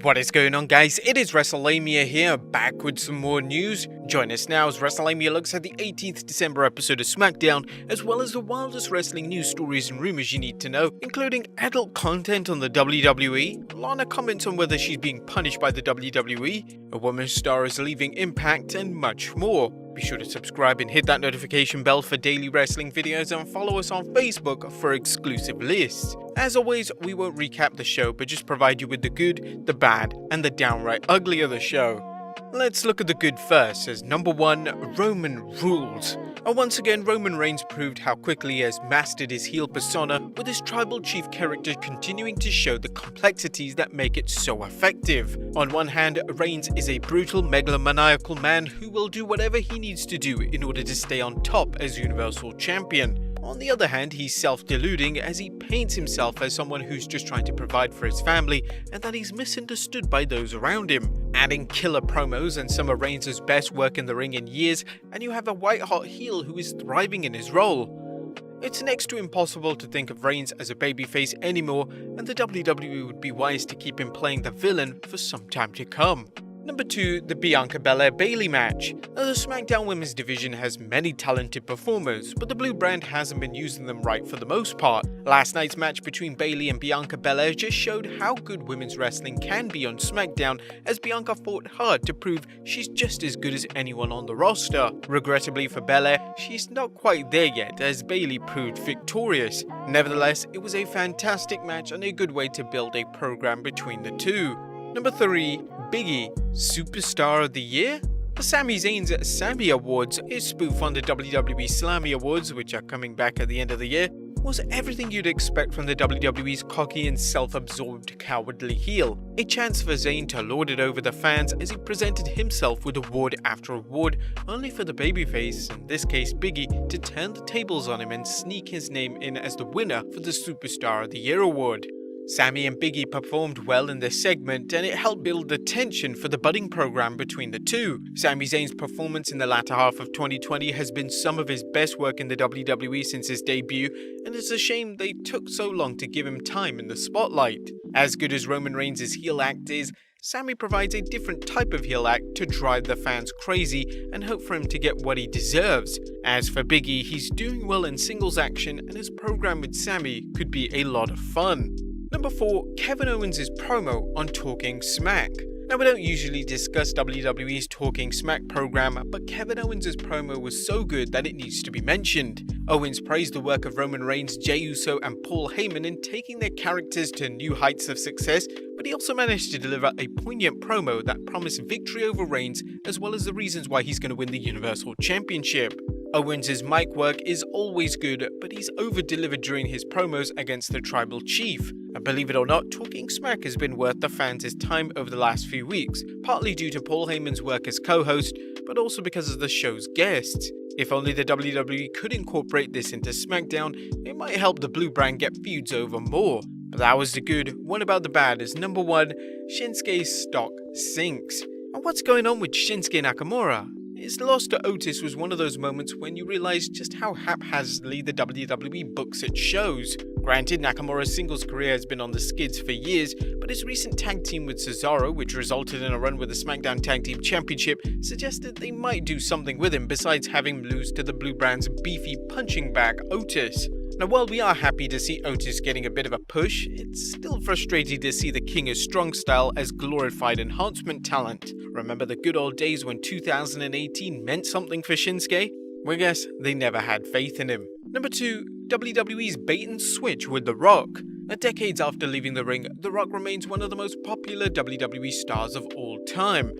What is going on, guys? It is Wrestlelamia here, back with some more news. Join us now as Wrestlelamia looks at the 18th December episode of Smackdown, as well as the wildest wrestling news stories and rumors you need to know, including adult content on the WWE, Lana comments on whether she's being punished by the WWE, a women's star is leaving Impact, and much more. Be sure to subscribe and hit that notification bell for daily wrestling videos and follow us on Facebook for exclusive lists. As always, we won't recap the show, but just provide you with the good, the bad, and the downright ugly of the show. Let's look at the good first, as number 1, Roman rules. And once again, Roman Reigns proved how quickly he has mastered his heel persona, with his tribal chief character continuing to show the complexities that make it so effective. On one hand, Reigns is a brutal, megalomaniacal man who will do whatever he needs to do in order to stay on top as Universal Champion. On the other hand, he's self-deluding as he paints himself as someone who's just trying to provide for his family and that he's misunderstood by those around him. Adding killer promos and some of Reigns' best work in the ring in years, and you have a white-hot heel who is thriving in his role. It's next to impossible to think of Reigns as a babyface anymore, and the WWE would be wise to keep him playing the villain for some time to come. Number 2, the Bianca Belair-Bayley match. Now, the SmackDown Women's division has many talented performers, but the Blue brand hasn't been using them right for the most part. Last night's match between Bayley and Bianca Belair just showed how good women's wrestling can be on SmackDown, as Bianca fought hard to prove she's just as good as anyone on the roster. Regrettably for Belair, she's not quite there yet, as Bayley proved victorious. Nevertheless, it was a fantastic match and a good way to build a program between the two. Number 3, Biggie, Superstar of the Year? The Sami Zayn's Sammy Awards, a spoof on the WWE Slammy Awards, which are coming back at the end of the year, was everything you'd expect from the WWE's cocky and self-absorbed cowardly heel. A chance for Zayn to lord it over the fans as he presented himself with award after award, only for the babyface, in this case Biggie, to turn the tables on him and sneak his name in as the winner for the Superstar of the Year award. Sami and Biggie performed well in this segment, and it helped build the tension for the budding program between the two. Sami Zayn's performance in the latter half of 2020 has been some of his best work in the WWE since his debut, and it's a shame they took so long to give him time in the spotlight. As good as Roman Reigns' heel act is, Sami provides a different type of heel act to drive the fans crazy and hope for him to get what he deserves. As for Biggie, he's doing well in singles action, and his program with Sami could be a lot of fun. Number 4, Kevin Owens' promo on Talking Smack. Now, we don't usually discuss WWE's Talking Smack program, but Kevin Owens' promo was so good that it needs to be mentioned. Owens praised the work of Roman Reigns, Jey Uso, and Paul Heyman in taking their characters to new heights of success, but he also managed to deliver a poignant promo that promised victory over Reigns, as well as the reasons why he's going to win the Universal Championship. Owens' mic work is always good, but he's over-delivered during his promos against the tribal chief. And believe it or not, Talking Smack has been worth the fans' time over the last few weeks, partly due to Paul Heyman's work as co-host, but also because of the show's guests. If only the WWE could incorporate this into SmackDown, it might help the Blue brand get feuds over more. But that was the good. What about the bad? Is number 1, Shinsuke's stock sinks. And what's going on with Shinsuke Nakamura? His loss to Otis was one of those moments when you realize just how haphazardly the WWE books its shows. Granted, Nakamura's singles career has been on the skids for years, but his recent tag team with Cesaro, which resulted in a run with the SmackDown Tag Team Championship, suggested they might do something with him besides having him lose to the Blue brand's beefy punching bag Otis. Now, while we are happy to see Otis getting a bit of a push, it's still frustrating to see the King of Strong Style as glorified enhancement talent. Remember the good old days when 2018 meant something for Shinsuke? We guess they never had faith in him. Number 2, WWE's bait and switch with The Rock. Now, decades after leaving the ring, The Rock remains one of the most popular WWE stars of all time.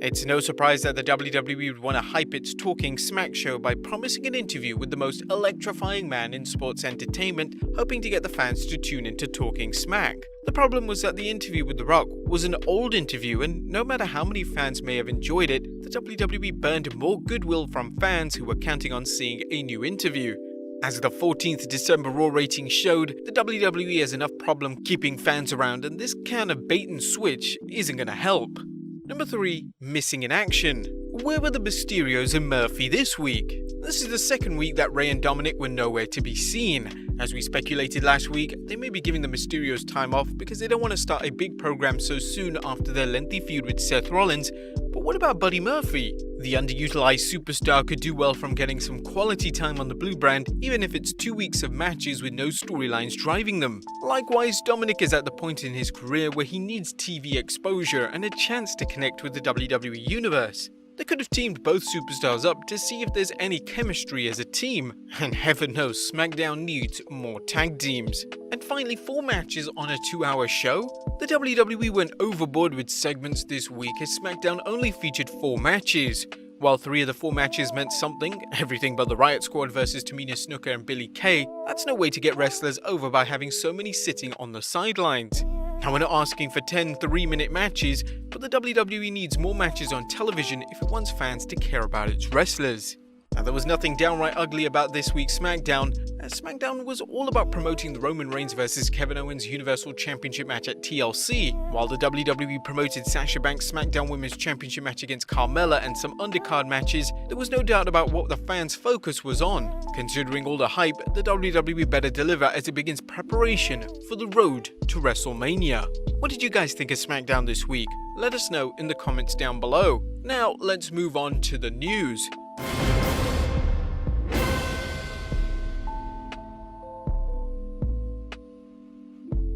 It's no surprise that the WWE would want to hype its Talking Smack show by promising an interview with the most electrifying man in sports entertainment, hoping to get the fans to tune into Talking Smack. The problem was that the interview with The Rock was an old interview, and no matter how many fans may have enjoyed it, the WWE burned more goodwill from fans who were counting on seeing a new interview. As the 14th December Raw rating showed, the WWE has enough problem keeping fans around, and this kind of bait and switch isn't going to help. Number 3, missing in action. Where were the Mysterios and Murphy this week? This is the second week that Rey and Dominic were nowhere to be seen, As we speculated last week, they may be giving the Mysterios time off because they don't want to start a big program so soon after their lengthy feud with Seth Rollins. But what about Buddy Murphy? The underutilized superstar could do well from getting some quality time on the blue brand, even if it's 2 weeks of matches with no storylines driving them. Likewise, Dominic is at the point in his career where he needs TV exposure and a chance to connect with the WWE Universe. They could have teamed both superstars up to see if there's any chemistry as a team, and heaven knows SmackDown needs more tag teams. And finally, 4 matches on a 2-hour show? The WWE went overboard with segments this week as SmackDown only featured 4 matches. While 3 of the 4 matches meant something, everything but the Riot Squad versus Tamina Snuka and Billie Kay, that's no way to get wrestlers over by having so many sitting on the sidelines. Now, we're not asking for 10 3-minute matches, but the WWE needs more matches on television if it wants fans to care about its wrestlers. Now, there was nothing downright ugly about this week's SmackDown, as SmackDown was all about promoting the Roman Reigns vs Kevin Owens Universal Championship match at TLC, while the WWE promoted Sasha Banks' SmackDown Women's Championship match against Carmella and some undercard matches. There was no doubt about what the fans' focus was on. Considering all the hype, the WWE better deliver as it begins preparation for the road to WrestleMania. What did you guys think of SmackDown this week? Let us know in the comments down below. Now, let's move on to the news.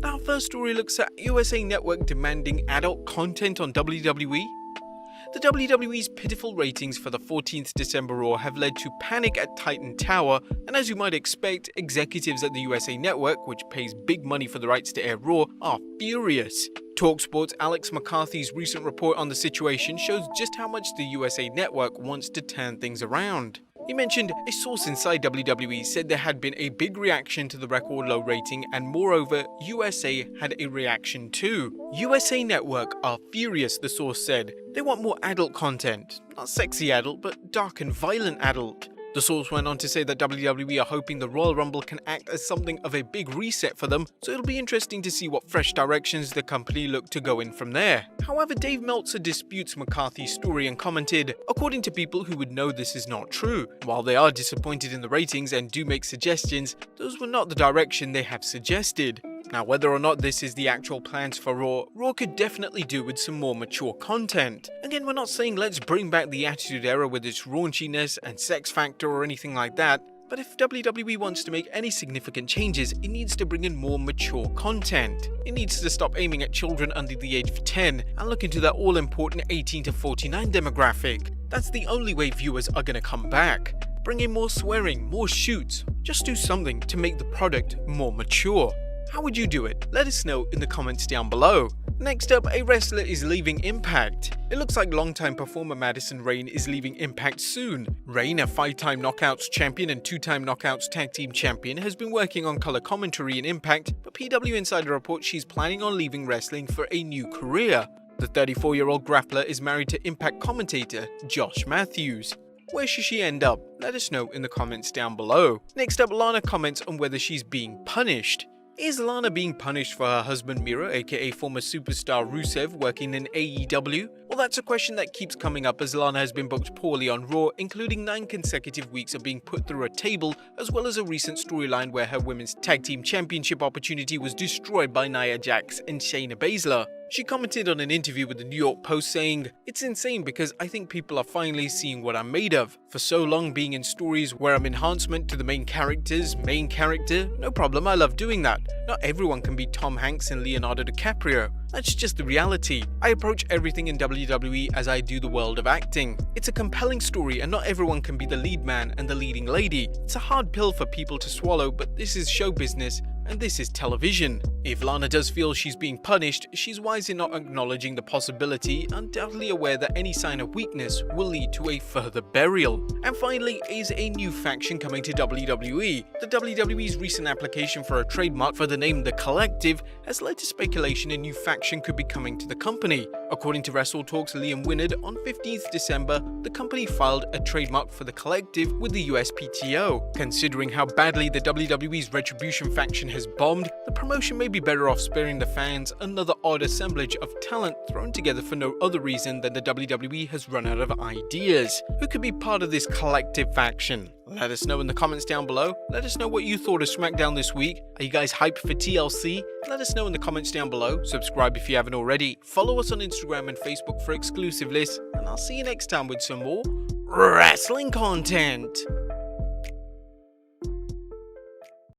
Our first story looks at USA Network demanding adult content on WWE. The WWE's pitiful ratings for the 14th December Raw have led to panic at Titan Tower, and as you might expect, executives at the USA Network, which pays big money for the rights to air Raw, are furious. TalkSport's Alex McCarthy's recent report on the situation shows just how much the USA Network wants to turn things around. He mentioned a source inside WWE said there had been a big reaction to the record low rating, and moreover, USA had a reaction too. USA Network are furious, the source said. They want more adult content. Not sexy adult, but dark and violent adult. The source went on to say that WWE are hoping the Royal Rumble can act as something of a big reset for them, so it'll be interesting to see what fresh directions the company look to go in from there. However, Dave Meltzer disputes McCarthy's story and commented, according to people who would know this is not true. While they are disappointed in the ratings and do make suggestions, those were not the direction they have suggested. Now, whether or not this is the actual plans for Raw could definitely do with some more mature content. Again, we're not saying let's bring back the Attitude Era with its raunchiness and sex factor or anything like that, but if WWE wants to make any significant changes, it needs to bring in more mature content. It needs to stop aiming at children under the age of 10 and look into that all-important 18 to 49 demographic. That's the only way viewers are gonna come back. Bring in more swearing, more shoots, just do something to make the product more mature. How would you do it? Let us know in the comments down below. Next up, a wrestler is leaving Impact. It looks like longtime performer Madison Rayne is leaving Impact soon. Rayne, a 5-time Knockouts champion and 2-time Knockouts tag team champion, has been working on color commentary in Impact, but PW Insider reports she's planning on leaving wrestling for a new career. The 34-year-old grappler is married to Impact commentator Josh Matthews. Where should she end up? Let us know in the comments down below. Next up, Lana comments on whether she's being punished. Is Lana being punished for her husband Miro, aka former superstar Rusev, working in AEW? Well, that's a question that keeps coming up as Lana has been booked poorly on Raw, including 9 consecutive weeks of being put through a table, as well as a recent storyline where her women's tag team championship opportunity was destroyed by Nia Jax and Shayna Baszler. She commented on an interview with the New York Post saying, "It's insane because I think people are finally seeing what I'm made of. For so long being in stories where I'm enhancement to the main character, no problem, I love doing that. Not everyone can be Tom Hanks and Leonardo DiCaprio. That's just the reality. I approach everything in WWE as I do the world of acting. It's a compelling story and not everyone can be the lead man and the leading lady. It's a hard pill for people to swallow, but this is show business and this is television." If Lana does feel she's being punished, she's wise in not acknowledging the possibility, undoubtedly aware that any sign of weakness will lead to a further burial. And finally, is a new faction coming to WWE? The WWE's recent application for a trademark for the name The Collective has led to speculation a new faction could be coming to the company. According to Wrestle Talk's Liam Wynnard, on 15th December, the company filed a trademark for The Collective with the USPTO. Considering how badly the WWE's Retribution faction has bombed, the promotion may be be better off sparing the fans another odd assemblage of talent thrown together for no other reason than the WWE has run out of ideas. Who could be part of this collective faction? Let us know in the comments down below. Let us know what you thought of SmackDown this week. Are you guys hyped for TLC? Let us know in the comments down below. Subscribe if you haven't already. Follow us on Instagram and Facebook for exclusive lists. And I'll see you next time with some more wrestling content.